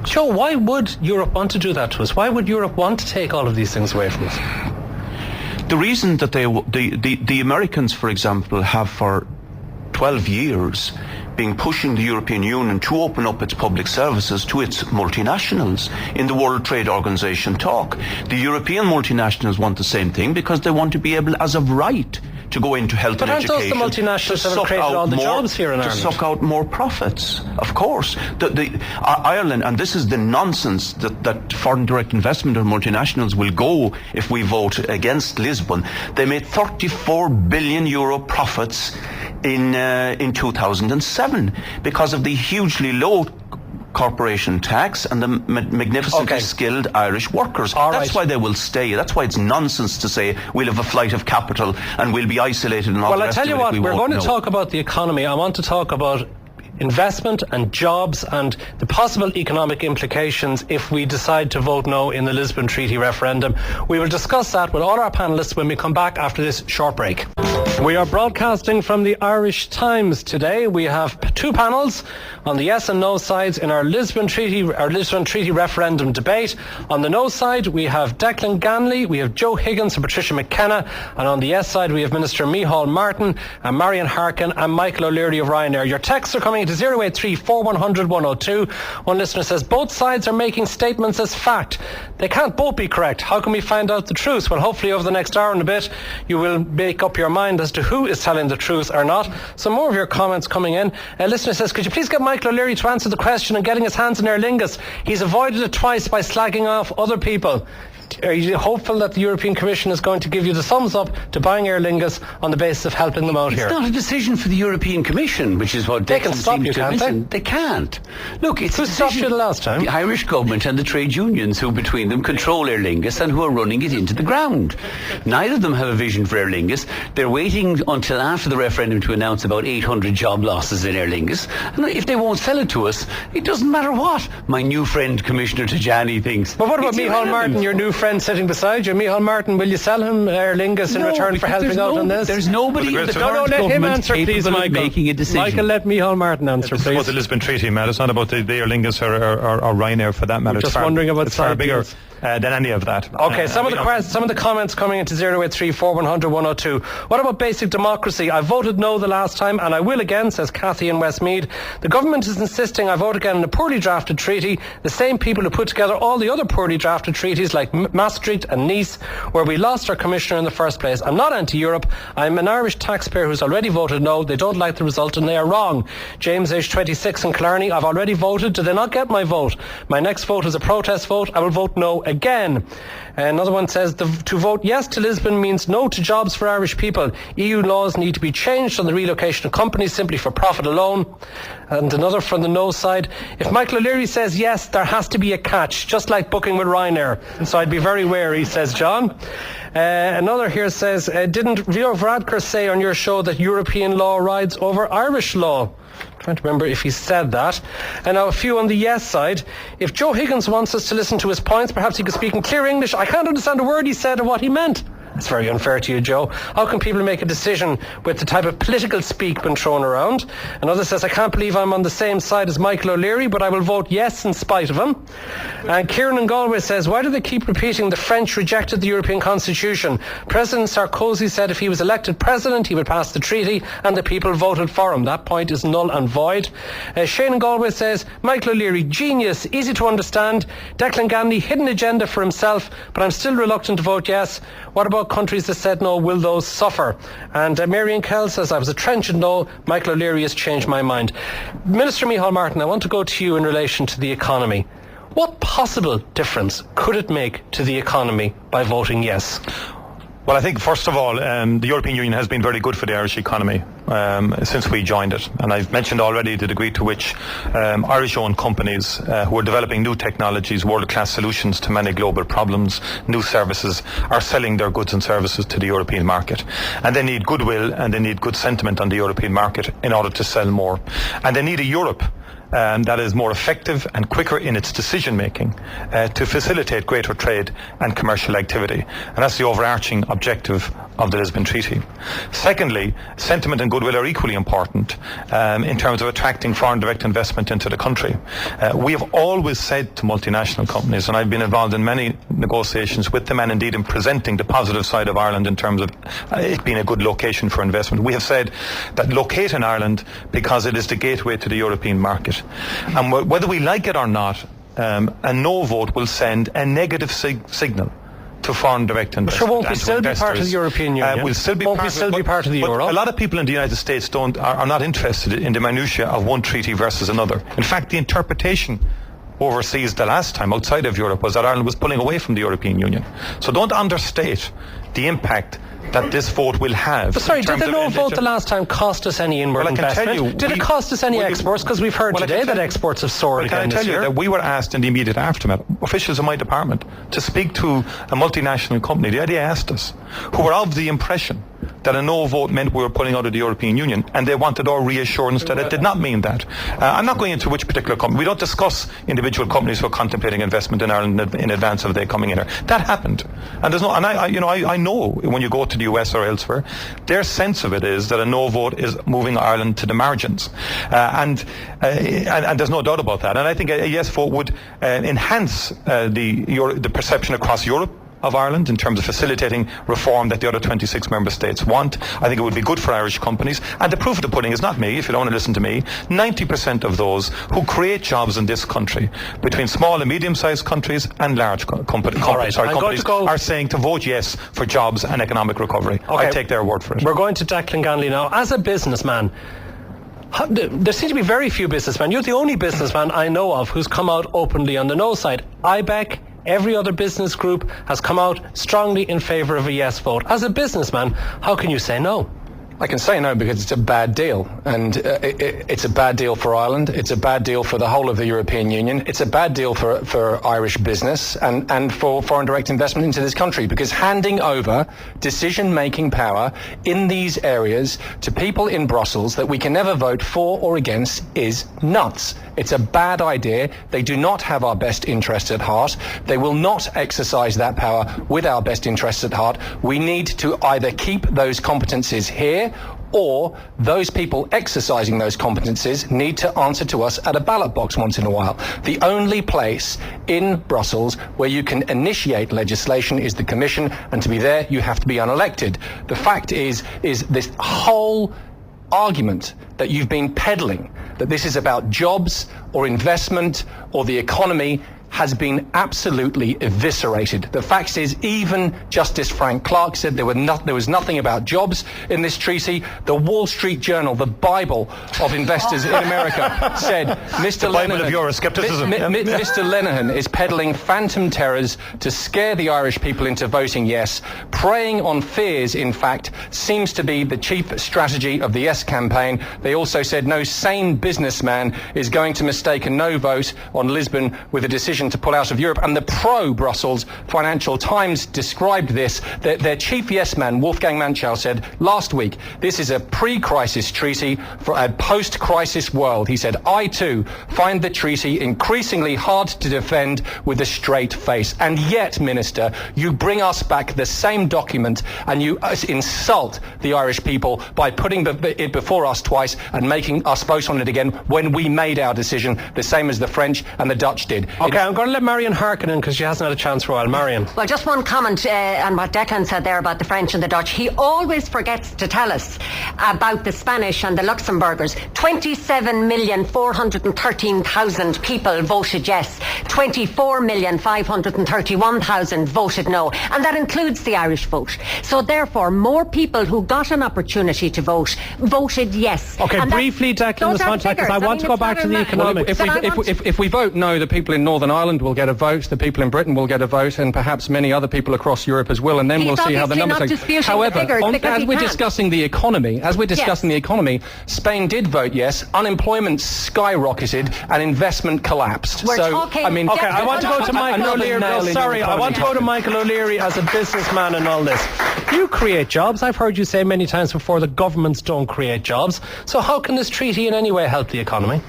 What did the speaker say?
Joe, why would Europe want to do that to us? Why would Europe want to take all of these things away from us? The reason that the Americans, for example, have for 12 years been pushing the European Union to open up its public services to its multinationals in the World Trade Organization talk. The European multinationals want the same thing because they want to be able, as of right, to go into health and education. But aren't those the multinationals that have created all the jobs here in Ireland? To suck out more profits, of course. Ireland, and this is the nonsense that foreign direct investment and multinationals will go if we vote against Lisbon. They made 34 billion euro profits in 2007 because of the hugely low corporation tax and the magnificently skilled Irish workers. That's why they will stay. That's why it's nonsense to say we'll have a flight of capital and we'll be isolated and all the rest of it. Well, I tell you what, we're going to talk about the economy. I want to talk about investment and jobs and the possible economic implications if we decide to vote no in the Lisbon Treaty referendum. We will discuss that with all our panellists when we come back after this short break. We are broadcasting from the Irish Times today. We have two panels on the yes and no sides in our Lisbon Treaty referendum debate. On the no side, we have Declan Ganley, we have Joe Higgins and Patricia McKenna, and on the yes side, we have Minister Micheal Martin and Marian Harkin and Michael O'Leary of RyanAir. Your texts are coming to 083 4100 102. One listener says both sides are making statements as fact. They can't both be correct. How can we find out the truth? Well, hopefully over the next hour and a bit, you will make up your mind as to who is telling the truth or not. Some more of your comments coming in. A listener says, could you please get Michael O'Leary to answer the question on getting his hands on Aer Lingus? He's avoided it twice by slagging off other people. Are you hopeful that the European Commission is going to give you the thumbs up to buying Aer Lingus on the basis of helping them out here? It's not a decision for the European Commission, which is what they can stop you, can't they? They can't. Look, it's who stopped you the last time? The Irish government and the trade unions, who between them control Aer Lingus and who are running it into the ground. Neither of them have a vision for Aer Lingus. They're waiting until after the referendum to announce about 800 job losses in Aer Lingus. And if they won't sell it to us, it doesn't matter what my new friend Commissioner Tajani thinks. But what about Micheal Martin, your new friend sitting beside you? Micheal Martin, will you sell him Aer Lingus in return for helping out on this? There's nobody in the current let him answer, capable please, Michael. of making a decision. Michael, let Micheal Martin answer, please. It's about the Lisbon Treaty, Matt. It's not about the Aer Lingus or RyanAir for that matter. Just wondering about it's far bigger than any of that. Okay, some of the comments coming into 083 4100 102. What about basic democracy? I voted no the last time and I will again, says Cathy in Westmead. The government is insisting I vote again in a poorly drafted treaty. The same people who put together all the other poorly drafted treaties like Maastricht and Nice, where we lost our commissioner in the first place. I'm not anti-Europe. I'm an Irish taxpayer who's already voted no. They don't like the result and they are wrong. James, age 26 in Killarney. I've already voted. Did they not get my vote? My next vote is a protest vote. I will vote no again. Another one says to vote yes to Lisbon means no to jobs for Irish people. EU laws need to be changed on the relocation of companies simply for profit alone. And another from the no side, if Michael O'Leary says yes, there has to be a catch, just like booking with RyanAir. So I'd be very wary, says John. Another here says, didn't Rio Varadkar say on your show that European law rides over Irish law? Trying to remember if he said that. And now a few on the yes side. If Joe Higgins wants us to listen to his points, perhaps he could speak in clear English. I can't understand a word he said or what he meant. It's very unfair to you, Joe. How can people make a decision with the type of political speak being thrown around? Another says, I can't believe I'm on the same side as Michael O'Leary, but I will vote yes in spite of him. And Kieran in Galway says, why do they keep repeating the French rejected the European Constitution? President Sarkozy said if he was elected president, he would pass the treaty, and the people voted for him. That point is null and void. Shane in Galway says, Michael O'Leary, genius, easy to understand. Declan Ganley, hidden agenda for himself, but I'm still reluctant to vote yes. What about countries that said no? Will those suffer? And Marian Kell says, I was a trenchant no. Michael O'Leary has changed my mind. Minister Micheal Martin, I want to go to you in relation to the economy. What possible difference could it make to the economy by voting yes? Well, I think, first of all, the European Union has been very good for the Irish economy since we joined it. And I've mentioned already the degree to which Irish-owned companies who are developing new technologies, world-class solutions to many global problems, new services, are selling their goods and services to the European market. And they need goodwill and they need good sentiment on the European market in order to sell more. And they need a Europe that is more effective and quicker in its decision-making to facilitate greater trade and commercial activity. And that's the overarching objective of the Lisbon Treaty. Secondly, sentiment and goodwill are equally important in terms of attracting foreign direct investment into the country. We have always said to multinational companies, and I've been involved in many negotiations with them and indeed in presenting the positive side of Ireland in terms of it being a good location for investment. We have said that locate in Ireland because it is the gateway to the European market. And whether we like it or not, a no vote will send a negative signal to foreign direct investment. Sure, won't we still be part of the European Union? We'll still be won't we still be part of the euro? A lot of people in the United States are not interested in the minutiae of one treaty versus another. In fact, the interpretation overseas the last time outside of Europe was that Ireland was pulling away from the European Union. So don't understate the impact that this vote will have. But sorry, did the no vote the last time cost us any inward investment? Did it cost us any exports? Because we've heard today that exports have soared again this year. Can I tell you that we were asked in the immediate aftermath, officials in my department, to speak to a multinational company. The idea asked us, who were of the impression that a no vote meant we were pulling out of the European Union, and they wanted our reassurance that it did not mean that. I'm not going into which particular company. We don't discuss individual companies who are contemplating investment in Ireland in advance of their coming in here. That happened, and there's no. And I know when you go to the US or elsewhere, their sense of it is that a no vote is moving Ireland to the margins, and there's no doubt about that. And I think a yes vote would enhance the perception across Europe of Ireland in terms of facilitating reform that the other 26 member states want. I think it would be good for Irish companies. And the proof of the pudding is not me, if you don't want to listen to me. 90% of those who create jobs in this country, between small and medium-sized countries and large companies, are saying to vote yes for jobs and economic recovery. Okay. I take their word for it. We're going to Declan Ganley now. As a businessman, there seem to be very few businessmen. You're the only businessman I know of who's come out openly on the no side. IBEC, every other business group has come out strongly in favour of a yes vote. As a businessman, how can you say no? I can say no because it's a bad deal, and it's a bad deal for Ireland. It's a bad deal for the whole of the European Union. It's a bad deal for Irish business and for foreign direct investment into this country, because handing over decision-making power in these areas to people in Brussels that we can never vote for or against is nuts. It's a bad idea. They do not have our best interests at heart. They will not exercise that power with our best interests at heart. We need to either keep those competencies here, or those people exercising those competencies need to answer to us at a ballot box once in a while. The only place in Brussels where you can initiate legislation is the Commission, and to be there you have to be unelected. The fact is this whole argument that you've been peddling, that this is about jobs or investment or the economy, has been absolutely eviscerated. The fact is, even Justice Frank Clark said there was nothing about jobs in this treaty. The Wall Street Journal, the Bible of investors in America, said Mr. Lenihan is peddling phantom terrors to scare the Irish people into voting yes. Preying on fears, in fact, seems to be the chief strategy of the yes campaign. They also said no sane businessman is going to mistake a no vote on Lisbon with a decision to pull out of Europe. And the pro-Brussels Financial Times described this. Their chief yes man, Wolfgang Micheal, said last week, this is a pre-crisis treaty for a post-crisis world. He said, I too find the treaty increasingly hard to defend with a straight face. And yet, Minister, you bring us back the same document and you insult the Irish people by putting it before us twice and making us vote on it again when we made our decision, the same as the French and the Dutch did. Okay, I'm going to let Marian Harkin in because she hasn't had a chance for a while. Marian. Well, just one comment on what Declan said there about the French and the Dutch. He always forgets to tell us about the Spanish and the Luxembourgers. 27,413,000 people voted yes. 24,531,000 voted no. And that includes the Irish vote. So therefore, more people who got an opportunity to vote voted yes. Okay, and briefly, Declan, because I want to go back to the economics. If we vote no, the people in Northern Ireland will get a vote, the people in Britain will get a vote, and perhaps many other people across Europe as well, and then we'll see how the numbers are. However, as we're discussing the economy, Spain did vote yes, unemployment skyrocketed, and investment collapsed. I want to go to Michael O'Leary. I want to go to Michael O'Leary as a businessman and all this. You create jobs. I've heard you say many times before that governments don't create jobs. So how can this treaty in any way help the economy?